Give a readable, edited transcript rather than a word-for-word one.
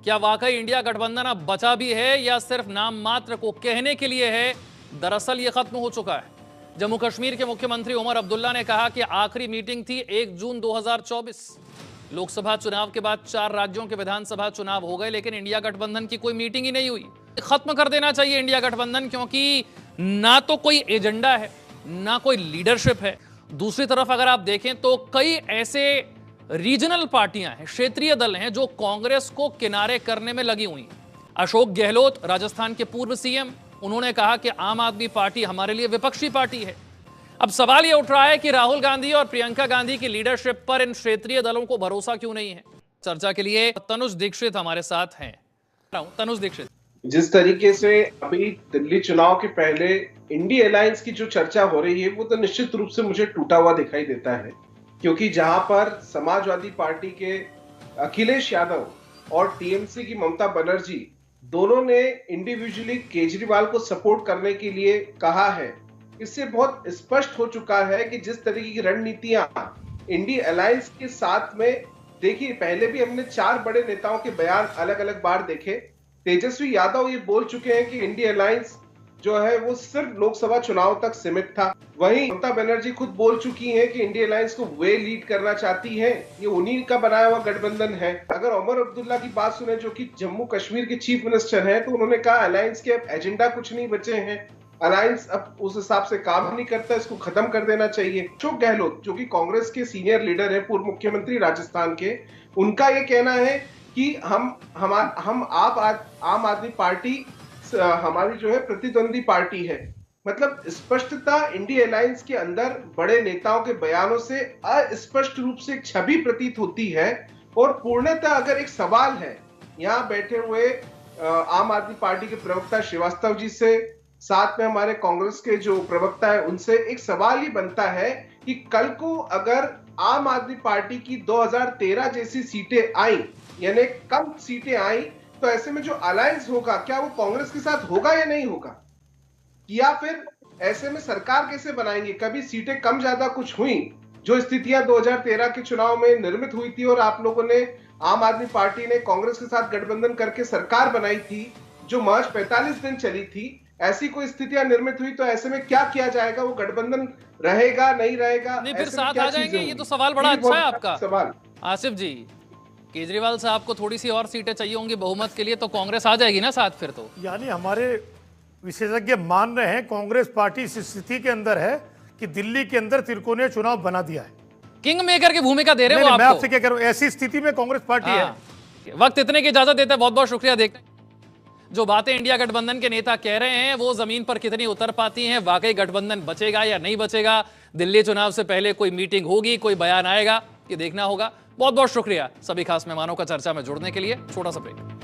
क्या वाकई इंडिया गठबंधन अब बचा भी है या सिर्फ नाम मात्र को कहने के लिए है? दरअसल यह खत्म हो चुका है। जम्मू कश्मीर के मुख्यमंत्री उमर अब्दुल्ला ने कहा कि आखिरी मीटिंग थी 1 जून 2024। लोकसभा चुनाव के बाद 4 राज्यों के विधानसभा चुनाव हो गए, लेकिन इंडिया गठबंधन की कोई मीटिंग ही नहीं हुई। खत्म कर देना चाहिए इंडिया गठबंधन, क्योंकि ना तो कोई एजेंडा है, ना कोई लीडरशिप है। दूसरी तरफ अगर आप देखें तो कई ऐसे रीजनल पार्टियां हैं, क्षेत्रीय दल हैं, जो कांग्रेस को किनारे करने में लगी हुई। अशोक गहलोत, राजस्थान के पूर्व सीएम, उन्होंने कहा कि आम आदमी पार्टी हमारे लिए विपक्षी पार्टी है। अब सवाल यह उठ रहा है कि राहुल गांधी और प्रियंका गांधी की लीडरशिप पर इन क्षेत्रीय दलों को भरोसा क्यों नहीं है? चर्चा के लिए तनुज दीक्षित हमारे साथ हैं। तनुज दीक्षित, जिस तरीके से अभी दिल्ली चुनाव के पहले इंडी अलायंस की जो चर्चा हो रही है, वो तो निश्चित रूप से मुझे टूटा हुआ दिखाई देता है, क्योंकि जहां पर समाजवादी पार्टी के अखिलेश यादव और टीएमसी की ममता बनर्जी दोनों ने इंडिविजुअली केजरीवाल को सपोर्ट करने के लिए कहा है, इससे बहुत स्पष्ट हो चुका है कि जिस तरीके की रणनीतियां इंडी अलायंस के साथ में देखिए, पहले भी हमने 4 बड़े नेताओं के बयान अलग अलग बार देखे। तेजस्वी यादव ये बोल चुके हैं कि इंडी अलायंस जो है वो सिर्फ लोकसभा चुनाव तक सीमित था। वहीं ममता बनर्जी खुद बोल चुकी हैं कि इंडी अलायंस को वे लीड करना चाहती हैं, ये उन्हीं का बनाया हुआ गठबंधन है। अगर उमर अब्दुल्ला की बात सुने, जो कि जम्मू कश्मीर के चीफ मिनिस्टर हैं, तो उन्होंने कहा अलायंस के अब एजेंडा कुछ नहीं बचे हैं, अलायंस अब उस हिसाब से काम नहीं करता, इसको खत्म कर देना चाहिए। अशोक गहलोत, जो कि कांग्रेस के सीनियर लीडर है, पूर्व मुख्यमंत्री राजस्थान के, उनका ये कहना है कि हम आम आदमी पार्टी हमारी जो है प्रतिद्वंदी पार्टी है। मतलब स्पष्टता इंडी अलायंस के अंदर बड़े नेताओं के बयानों से अस्पष्ट रूप से एक छवि प्रतीत होती है। और पूर्णतः अगर एक सवाल है यहाँ बैठे हुए आम आदमी पार्टी के प्रवक्ता श्रीवास्तव जी से, साथ में हमारे कांग्रेस के जो प्रवक्ता है उनसे, एक सवाल ही बनता है कि कल को अगर आम आदमी पार्टी की 2013 जैसी सीटें आई, यानी कम सीटें आई, तो ऐसे में जो अलायंस होगा, क्या वो कांग्रेस के साथ होगा या नहीं होगा? या फिर ऐसे में सरकार कैसे बनाएंगे? कभी सीटें कम ज्यादा कुछ हुई, जो स्थितियां 2013 के चुनाव में निर्मित हुई थी और आप लोगों ने, आम आदमी पार्टी ने कांग्रेस के साथ गठबंधन करके सरकार बनाई थी, जो महज 45 दिन चली थी। ऐसी कोई स्थितियां निर्मित हुई तो ऐसे में क्या किया जाएगा? वो गठबंधन रहेगा, नहीं रहेगा? नहीं, फिर साथ आ जाएंगे? ये तो सवाल बड़ा अच्छा है आपका सवाल। आसिफ जी, केजरीवाल साहब को थोड़ी सी और सीटें चाहिए होंगी बहुमत के लिए, तो कांग्रेस आ जाएगी ना साथ फिर तो? यानी हमारे विशेषज्ञ मान रहे हैं कांग्रेस पार्टी इस स्थिति के अंदर है कि दिल्ली के अंदर त्रिकोणीय चुनाव बना दिया है, किंग मेकर की भूमिका दे रहे हो आपको। मैं आपसे क्या कह रहा हूं, ऐसी स्थिति में कांग्रेस पार्टी है। वक्त इतने की इजाजत देता है, बहुत बहुत शुक्रिया। देखते हैं जो बातें इंडिया गठबंधन के नेता कह रहे हैं वो जमीन पर कितनी उतर पाती हैं। वाकई गठबंधन बचेगा या नहीं बचेगा? दिल्ली चुनाव से पहले कोई मीटिंग होगी, कोई बयान आएगा, ये देखना होगा। बहुत बहुत शुक्रिया सभी खास मेहमानों का चर्चा में जुड़ने के लिए। छोटा सा ब्रेक।